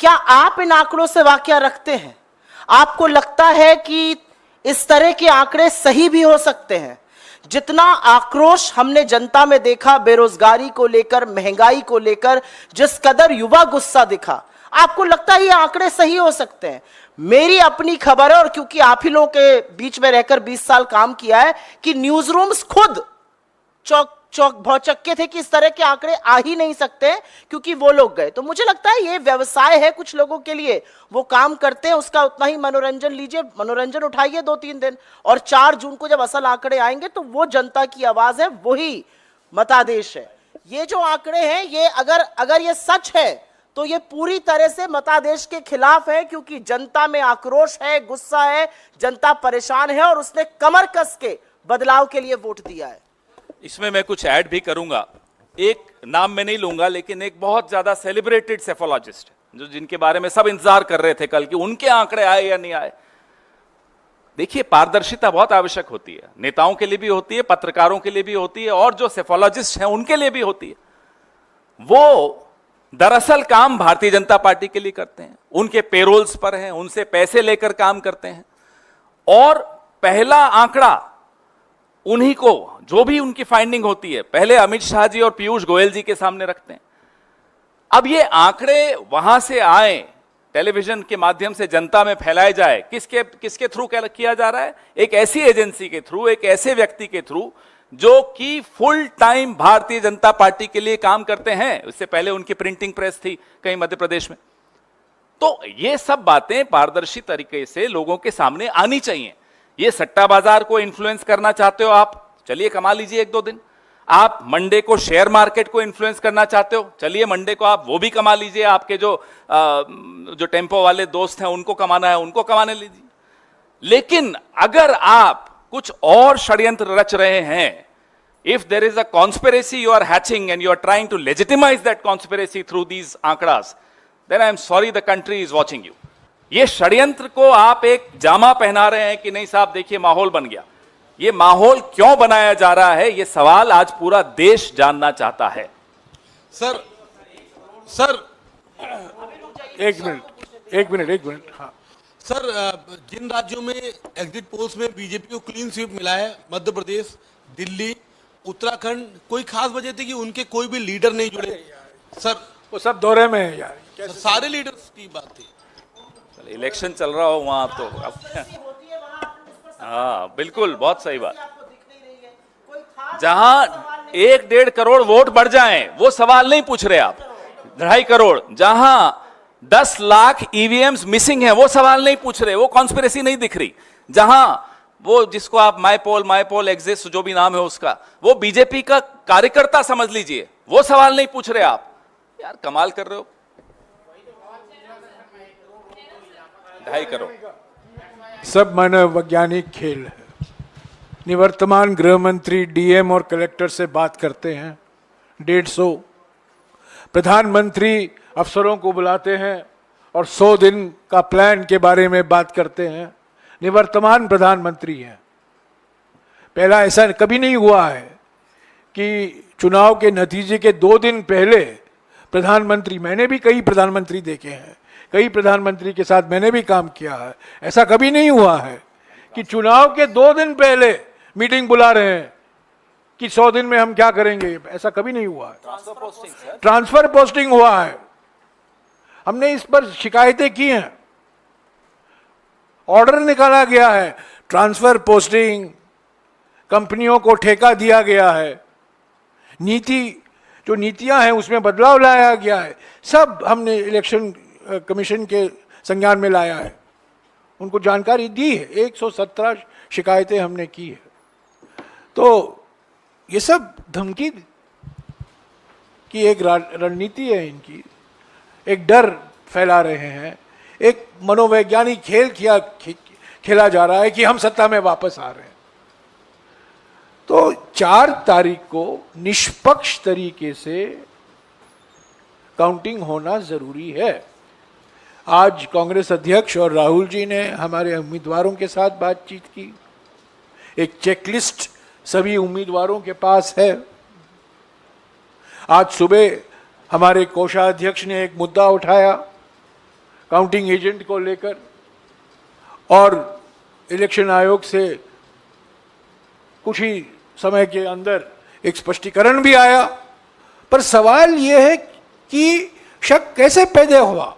क्या आप इन आंकड़ों से वाकया रखते हैं? आपको लगता है कि इस तरह के आंकड़े सही भी हो सकते हैं? जितना आक्रोश हमने जनता में देखा बेरोजगारी को लेकर, महंगाई को लेकर, जिस कदर युवा गुस्सा दिखा, आपको लगता है ये आंकड़े सही हो सकते हैं? मेरी अपनी खबर है, और क्योंकि आप ही लोगों के बीच में रहकर 20 साल काम किया है, कि न्यूज रूम्स खुद चौक भौचक्के थे कि इस तरह के आंकड़े आ ही नहीं सकते, क्योंकि वो लोग गए। तो मुझे लगता है ये व्यवसाय है कुछ लोगों के लिए, वो काम करते हैं, उसका उतना ही मनोरंजन लीजिए, मनोरंजन उठाइए 2-3 दिन, और 4 जून को जब असल आंकड़े आएंगे तो वो जनता की आवाज है, वही मतादेश है। ये जो आंकड़े हैं, ये अगर ये सच है तो ये पूरी तरह से मतादेश के खिलाफ है, क्योंकि जनता में आक्रोश है, गुस्सा है, जनता परेशान है, और उसने कमर कस के बदलाव के लिए वोट दिया है। इसमें मैं कुछ ऐड भी करूंगा। एक नाम मैं नहीं लूंगा, लेकिन एक बहुत ज्यादा सेलिब्रेटेड सेफोलॉजिस्ट जो जिनके बारे में सब इंतजार कर रहे थे कल कि उनके आंकड़े आए या नहीं आए। देखिए, पारदर्शिता बहुत आवश्यक होती है, नेताओं के लिए भी होती है, पत्रकारों के लिए भी होती है, और जो सेफोलॉजिस्ट हैं उनके लिए भी होती है। वो दरअसल काम भारतीय जनता पार्टी के लिए करते हैं, उनके पेरोल्स पर हैं, उनसे पैसे लेकर काम करते हैं, और पहला आंकड़ा उन्हीं को, जो भी उनकी फाइंडिंग होती है, पहले अमित शाह जी और पीयूष गोयल जी के सामने रखते हैं। अब ये आंकड़े वहां से आए, टेलीविजन के माध्यम से जनता में फैलाए जाए, किसके थ्रू किया जा रहा है? एक ऐसी एजेंसी के थ्रू, एक ऐसे व्यक्ति के थ्रू जो कि full time Bharatiya Janata party के लिए काम करते हैं। इससे पहले उनकी प्रिंटिंग प्रेस थी कहीं मध्य प्रदेश में। तो ये सब बातें पारदर्शी तरीके से लोगों के सामने आनी चाहिए। ये सट्टा बाजार को इन्फ्लुएंस करना चाहते हो आप, चलिए कमा लीजिए 1-2 दिन। आप मंडे को शेयर मार्केट को इन्फ्लुएंस करना चाहते हो, चलिए मंडे को आप वो भी कमा लीजिए। आपके जो टेम्पो वाले दोस्त हैं उनको कमाना है, उनको कमाने लीजिए। लेकिन अगर आप कुछ और षड्यंत्र रच रहे हैं, if there is a conspiracy you are hatching and you are trying to legitimize that conspiracy through these आंकड़ास, then I am sorry the country is watching you. ये षड्यंत्र को आप एक जामा पहना रहे हैं कि नहीं साहब देखिए माहौल बन गया। ये माहौल क्यों बनाया जा रहा है, ये सवाल आज पूरा देश जानना चाहता है। सर एक मिनट हाँ सर, जिन राज्यों में एग्जिट पोल्स में बीजेपी को क्लीन स्वीप मिला है, मध्य प्रदेश, दिल्ली, उत्तराखंड, कोई खास वजह थी कि उनके कोई भी लीडर नहीं जुड़े? सर वो सब दौरे में है यार, सर, सारे लीडर्स की बात थी। इलेक्शन चल रहा हो वहां तो हाँ बिल्कुल, बहुत सही बात। जहां 1-1.5 करोड़ वोट बढ़ जाएं, वो सवाल नहीं पूछ रहे आप। 2.5 करोड़, जहां 10 लाख ईवीएम्स मिसिंग है, वो सवाल नहीं पूछ रहे, वो कॉन्स्पिरेसी नहीं दिख रही। जहां वो जिसको आप माई पोल एग्जिस्ट, जो भी नाम है उसका, वो बीजेपी का कार्यकर्ता समझ लीजिए, वो सवाल नहीं पूछ रहे आप। यार कमाल कर रहे हो। 2.5 करोड़ सब मनोवैज्ञानिक खेल है। निवर्तमान गृह मंत्री डीएम और कलेक्टर से बात करते हैं 150, प्रधानमंत्री अफसरों को बुलाते हैं और 100 दिन का प्लान के बारे में बात करते हैं। निवर्तमान प्रधानमंत्री हैं। पहला ऐसा कभी नहीं हुआ है कि चुनाव के नतीजे के 2 दिन पहले प्रधानमंत्री, मैंने भी कई प्रधानमंत्री देखे हैं, कई प्रधानमंत्री के साथ मैंने भी काम किया है, ऐसा कभी नहीं हुआ है कि चुनाव के 2 दिन पहले मीटिंग बुला रहे हैं कि 100 दिन में हम क्या करेंगे। ऐसा कभी नहीं हुआ है। ट्रांसफर पोस्टिंग हुआ है। हमने इस पर शिकायतें की हैं, ऑर्डर निकाला गया है, ट्रांसफर पोस्टिंग, कंपनियों को ठेका दिया गया है, नीति जो नीतियां हैं उसमें बदलाव लाया गया है। सब हमने इलेक्शन कमीशन के संज्ञान में लाया है, उनको जानकारी दी है। 117 शिकायतें हमने की है। तो ये सब धमकी की एक रणनीति है इनकी, एक डर फैला रहे हैं, एक मनोवैज्ञानिक खेल खेला जा रहा है कि हम सत्ता में वापस आ रहे हैं। तो 4 तारीख को निष्पक्ष तरीके से काउंटिंग होना जरूरी है। आज कांग्रेस अध्यक्ष और राहुल जी ने हमारे उम्मीदवारों के साथ बातचीत की। एक चेकलिस्ट सभी उम्मीदवारों के पास है। आज सुबह हमारे कोषाध्यक्ष ने एक मुद्दा उठाया काउंटिंग एजेंट को लेकर, और इलेक्शन आयोग से कुछ ही समय के अंदर एक स्पष्टीकरण भी आया। पर सवाल यह है कि शक कैसे पैदा हुआ?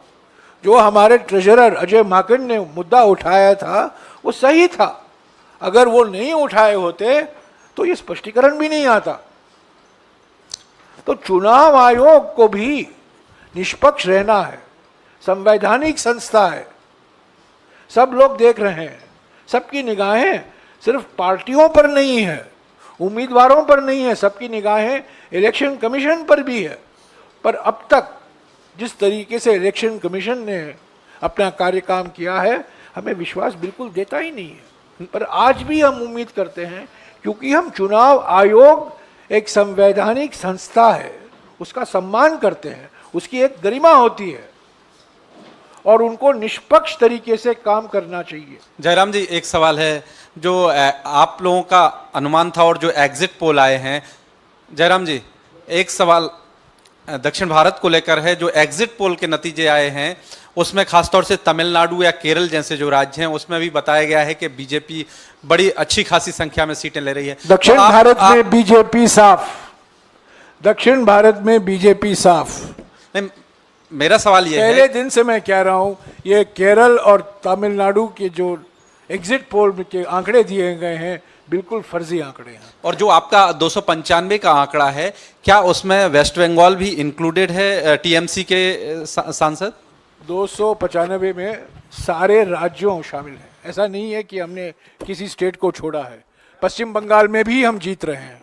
जो हमारे ट्रेजरर अजय माकन ने मुद्दा उठाया था वो सही था, अगर वो नहीं उठाए होते तो ये स्पष्टीकरण भी नहीं आता। तो चुनाव आयोग को भी निष्पक्ष रहना है, संवैधानिक संस्था है, सब लोग देख रहे हैं, सबकी निगाहें सिर्फ पार्टियों पर नहीं है, उम्मीदवारों पर नहीं है, सबकी निगाहें इलेक्शन कमीशन पर भी है। पर अब तक जिस तरीके से इलेक्शन कमीशन ने अपना कार्य काम किया है, हमें विश्वास बिल्कुल देता ही नहीं है। पर आज भी हम उम्मीद करते हैं, क्योंकि हम चुनाव आयोग एक संवैधानिक संस्था है, उसका सम्मान करते हैं, उसकी एक गरिमा होती है और उनको निष्पक्ष तरीके से काम करना चाहिए। जयराम जी, एक सवाल है जो आप लोगों का अनुमान था और जो एग्जिट पोल आए हैं, जयराम जी एक सवाल दक्षिण भारत को लेकर है। जो एग्जिट पोल के नतीजे आए हैं उसमें खासतौर से तमिलनाडु या केरल जैसे जो राज्य हैं उसमें भी बताया गया है कि बीजेपी बड़ी अच्छी खासी संख्या में सीटें ले रही है। दक्षिण तो भारत में बीजेपी साफ, दक्षिण भारत में बीजेपी साफ। नहीं, मेरा सवाल ये है, पहले दिन से मैं कह रहा हूं, ये केरल और तमिलनाडु के जो एग्जिट पोल के आंकड़े दिए गए हैं बिल्कुल फर्जी आंकड़े हैं। और जो आपका 295 का आंकड़ा है, क्या उसमें वेस्ट बंगाल भी इंक्लूडेड है टीएमसी के सांसद? 295 में सारे राज्यों शामिल हैं, ऐसा नहीं है कि हमने किसी स्टेट को छोड़ा है। पश्चिम बंगाल में भी हम जीत रहे हैं।